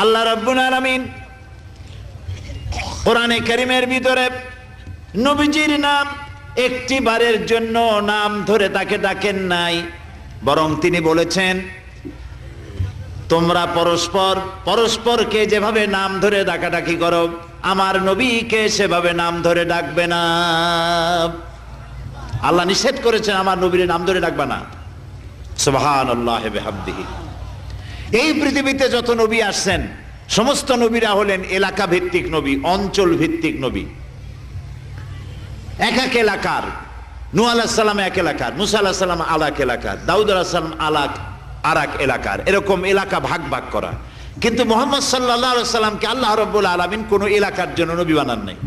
আল্লাহ রাব্বুল আলামিন কোরআনে কারীমের ভিতরে নবীজির নাম একটি বারের জন্য নাম ধরে তাকে ডাকেন নাই, বরং তিনি বলেছেন তোমরা পরস্পর পরস্পরকে যেভাবে নাম ধরে ডাকাডাকি করো আমার নবীকে সেভাবে নাম ধরে ডাকবে না। আল্লাহ নিষেধ করেছেন আমার নবীর নাম ধরে ডাকবে না। সুবহানাল্লাহি ওয়া বিহামদিহি। এই পৃথিবীতে যত নবী আসছেন সমস্ত নবীরা হলেন এলাকা ভিত্তিক নবী, অঞ্চল ভিত্তিক নবী। এক এক এলাকার, নূহ আলাইহিস সালাম এক এলাকার, মুসা আলাইহিস সালাম আলাক এলাকার, দাউদ আলাইহিস সালাম আরাক এলাকার, এরকম এলাকা ভাগ ভাগ করা। কিন্তু মুহাম্মদ সাল্লাল্লাহু আলাইহি ওয়াসাল্লামকে আল্লাহ রাব্বুল আলামিন কোন এলাকার জন্য নবী বানান নাই।